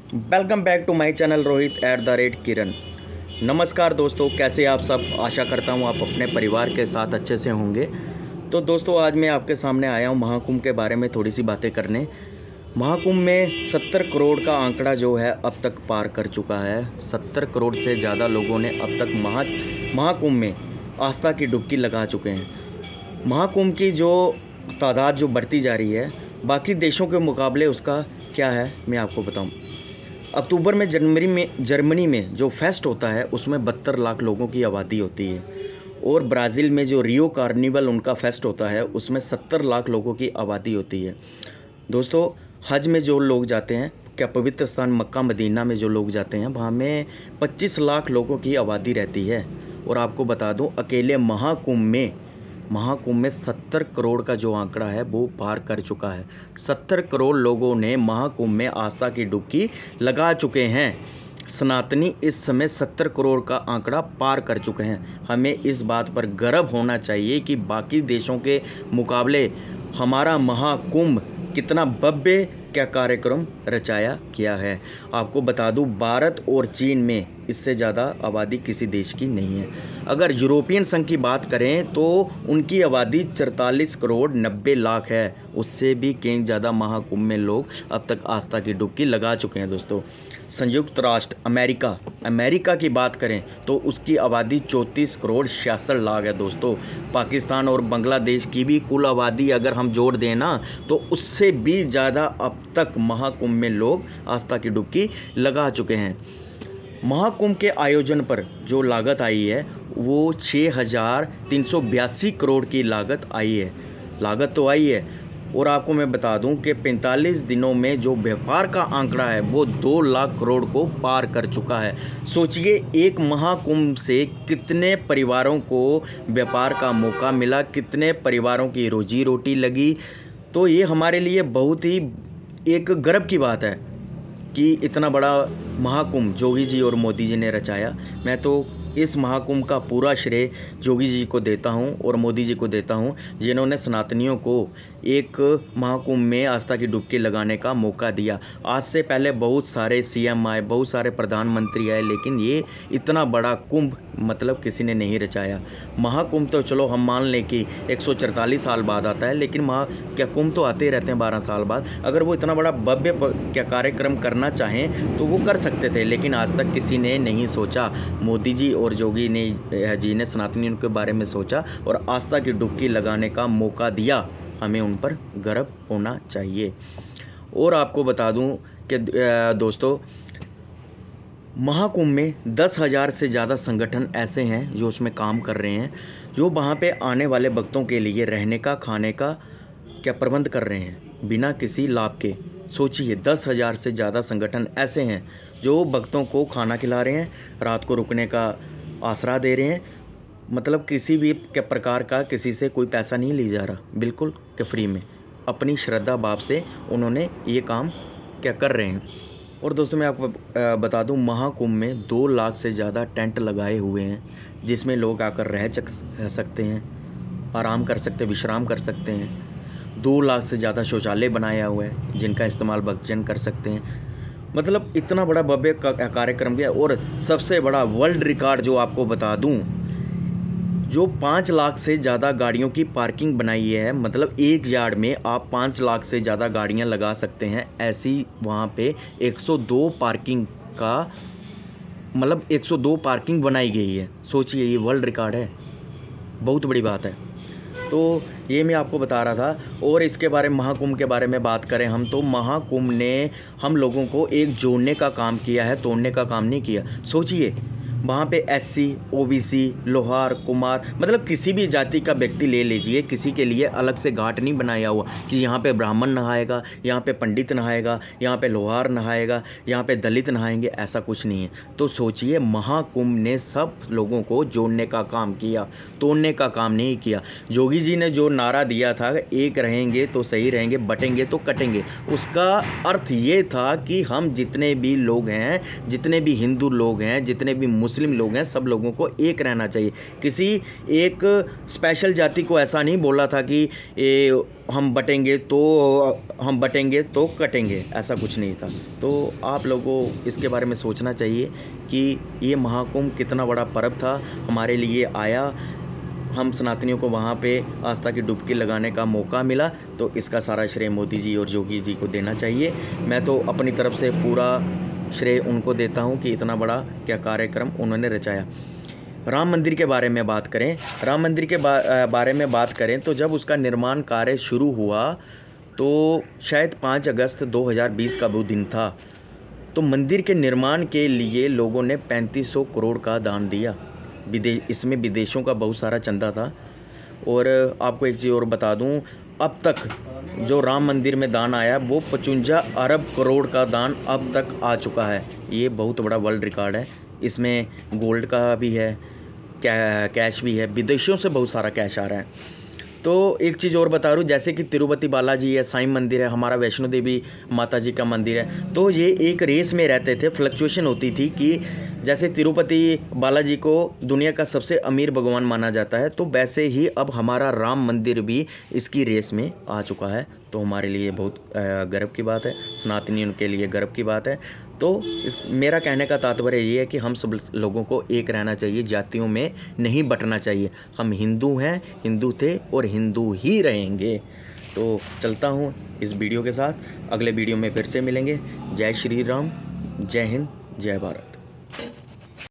Welcome back to my channel Rohit @Kiran. नमस्कार दोस्तों, कैसे आप सब। आशा करता हूँ आप अपने परिवार के साथ अच्छे से होंगे। तो दोस्तों, आज मैं आपके सामने आया हूँ महाकुंभ के बारे में थोड़ी सी बातें करने। महाकुंभ में 70 करोड़ का आंकड़ा जो है अब तक पार कर चुका है। 70 करोड़ से ज़्यादा लोगों ने अब तक महाकुंभ में आस्था की डुबकी लगा चुके हैं। महाकुंभ की जो तादाद जो बढ़ती जा रही है, बाकी देशों के मुकाबले उसका क्या है मैं आपको बताऊं। अक्टूबर में जर्मनी में जो फेस्ट होता है उसमें 72 लाख लोगों की आबादी होती है, और ब्राज़ील में जो रियो कार्निवल उनका फेस्ट होता है उसमें 70 लाख लोगों की आबादी होती है। दोस्तों, हज में जो लोग जाते हैं, क्या पवित्र स्थान मक्का मदीना में जो लोग जाते हैं, वहाँ में 25 लाख लोगों की आबादी रहती है। और आपको बता दूं, अकेले महाकुंभ में 70 करोड़ का जो आंकड़ा है वो पार कर चुका है। 70 करोड़ लोगों ने महाकुंभ में आस्था की डुबकी लगा चुके हैं। सनातनी इस समय 70 करोड़ का आंकड़ा पार कर चुके हैं। हमें इस बात पर गर्व होना चाहिए कि बाकी देशों के मुकाबले हमारा महाकुंभ कितना भव्य क्या कार्यक्रम रचाया गया है। आपको बता दूं, भारत और चीन में इससे ज़्यादा आबादी किसी देश की नहीं है। अगर यूरोपियन संघ की बात करें तो उनकी आबादी 44 करोड़ 90 लाख है। उससे भी कहीं ज़्यादा महाकुंभ में लोग अब तक आस्था की डुबकी लगा चुके हैं। दोस्तों, संयुक्त राष्ट्र अमेरिका की बात करें तो उसकी आबादी 34 करोड़ 66 लाख है। दोस्तों, पाकिस्तान और बांग्लादेश की भी कुल आबादी अगर हम जोड़ दें ना, तो उससे भी ज़्यादा अब तक महाकुंभ में लोग आस्था की डुबकी लगा चुके हैं। महाकुंभ के आयोजन पर जो लागत आई है वो 6,382 करोड़ की लागत आई है। लागत तो आई है, और आपको मैं बता दूं कि 45 दिनों में जो व्यापार का आंकड़ा है वो 2 लाख करोड़ को पार कर चुका है। सोचिए, एक महाकुंभ से कितने परिवारों को व्यापार का मौका मिला, कितने परिवारों की रोजी रोटी लगी। तो ये हमारे लिए बहुत ही एक गर्व की बात है कि इतना बड़ा महाकुंभ जोगी जी और मोदी जी ने रचाया। मैं तो इस महाकुंभ का पूरा श्रेय जोगी जी को देता हूं और मोदी जी को देता हूं, जिन्होंने सनातनियों को एक महाकुंभ में आस्था की डुबकी लगाने का मौका दिया। आज से पहले बहुत सारे सीएम आए, बहुत सारे प्रधानमंत्री आए, लेकिन ये इतना बड़ा कुंभ मतलब किसी ने नहीं रचाया। महाकुंभ तो चलो हम मान लें कि 144 साल बाद आता है, लेकिन क्या कुंभ तो आते ही रहते हैं 12 साल बाद। अगर वो इतना बड़ा भव्य क्या कार्यक्रम करना चाहें तो वो कर सकते थे, लेकिन आज तक किसी ने नहीं सोचा। मोदी जी और जोगी जी ने सनातनियों के बारे में सोचा और आस्था की डुबकी लगाने का मौका दिया। हमें उन पर गर्व होना चाहिए। और आपको बता दूं कि दोस्तों, महाकुंभ में 10,000 से ज़्यादा संगठन ऐसे हैं जो उसमें काम कर रहे हैं, जो वहाँ पे आने वाले भक्तों के लिए रहने का, खाने का क्या प्रबंध कर रहे हैं बिना किसी लाभ के। सोचिए, 10,000 से ज़्यादा संगठन ऐसे हैं जो भक्तों को खाना खिला रहे हैं, रात को रुकने का आसरा दे रहे हैं। मतलब किसी भी के प्रकार का किसी से कोई पैसा नहीं ली जा रहा, बिल्कुल कि फ्री में अपनी श्रद्धा भाव से उन्होंने ये काम क्या कर रहे हैं। और दोस्तों, मैं आपको बता दूं, महाकुंभ में 2 लाख से ज़्यादा टेंट लगाए हुए हैं, जिसमें लोग आकर रह सकते हैं, आराम कर सकते हैं, विश्राम कर सकते हैं। 2 लाख से ज़्यादा शौचालय बनाया हुआ है जिनका इस्तेमाल भक्तजन कर सकते हैं। मतलब इतना बड़ा भव्य कार्यक्रम किया। और सबसे बड़ा वर्ल्ड रिकॉर्ड जो आपको बता दूं, जो 5 लाख से ज़्यादा गाड़ियों की पार्किंग बनाई है। मतलब एक यार्ड में आप 5 लाख से ज़्यादा गाड़ियां लगा सकते हैं। ऐसी वहाँ पे 102 पार्किंग का मतलब 102 पार्किंग बनाई गई है। सोचिए, ये वर्ल्ड रिकॉर्ड है, बहुत बड़ी बात है। तो ये मैं आपको बता रहा था। और इसके बारे में, महाकुंभ के बारे में बात करें हम, तो महाकुंभ ने हम लोगों को एक जोड़ने का काम किया है, तोड़ने का काम नहीं किया। सोचिए, वहाँ पे एससी, ओबीसी, लोहार, कुमार, मतलब किसी भी जाति का व्यक्ति ले लीजिए, किसी के लिए अलग से घाट नहीं बनाया हुआ कि यहाँ पे ब्राह्मण नहाएगा, यहाँ पे पंडित नहाएगा, यहाँ पे लोहार नहाएगा, यहाँ पे दलित नहाएंगे, ऐसा कुछ नहीं है। तो सोचिए, महाकुंभ ने सब लोगों को जोड़ने का काम किया, तोड़ने का काम नहीं किया। जोगी जी ने जो नारा दिया था, एक रहेंगे तो सही रहेंगे, बटेंगे तो कटेंगे, उसका अर्थ ये था कि हम जितने भी लोग हैं, जितने भी हिंदू लोग हैं, जितने भी मुस्लिम लोग हैं, सब लोगों को एक रहना चाहिए। किसी एक स्पेशल जाति को ऐसा नहीं बोला था कि हम बटेंगे तो कटेंगे, ऐसा कुछ नहीं था। तो आप लोगों को इसके बारे में सोचना चाहिए कि ये महाकुंभ कितना बड़ा पर्व था, हमारे लिए आया, हम सनातनियों को वहाँ पे आस्था की डुबकी लगाने का मौका मिला, तो इसका सारा श्रेय मोदी जी और योगी जी को देना चाहिए। मैं तो अपनी तरफ से पूरा श्रेय उनको देता हूँ कि इतना बड़ा क्या कार्यक्रम उन्होंने रचाया। राम मंदिर के बारे में बात करें, राम मंदिर के बारे में बात करें तो जब उसका निर्माण कार्य शुरू हुआ तो शायद 5 अगस्त 2020 का वो दिन था। तो मंदिर के निर्माण के लिए लोगों ने 3500 करोड़ का दान दिया। इसमें विदेशों का बहुत सारा चंदा था। और आपको एक चीज़ और बता दूं, अब तक जो राम मंदिर में दान आया वो 55 अरब करोड़ का दान अब तक आ चुका है। ये बहुत बड़ा वर्ल्ड रिकॉर्ड है। इसमें गोल्ड का भी है, कैश भी है, विदेशों से बहुत सारा कैश आ रहा है। तो एक चीज़ और बता रहा हूँ, जैसे कि तिरुपति बालाजी है, साईं मंदिर है, हमारा वैष्णो देवी माता जी का मंदिर है, तो ये एक रेस में रहते थे, फ्लक्चुएशन होती थी कि जैसे तिरुपति बालाजी को दुनिया का सबसे अमीर भगवान माना जाता है, तो वैसे ही अब हमारा राम मंदिर भी इसकी रेस में आ चुका है। तो हमारे लिए बहुत गर्व की बात है, सनातनियों के लिए गर्व की बात है। तो मेरा कहने का तात्पर्य ये है कि हम सब लोगों को एक रहना चाहिए, जातियों में नहीं बंटना चाहिए। हम हिंदू हैं, हिंदू थे और हिंदू ही रहेंगे। तो चलता हूँ इस वीडियो के साथ, अगले वीडियो में फिर से मिलेंगे। जय श्री राम, जय हिंद, जय भारत।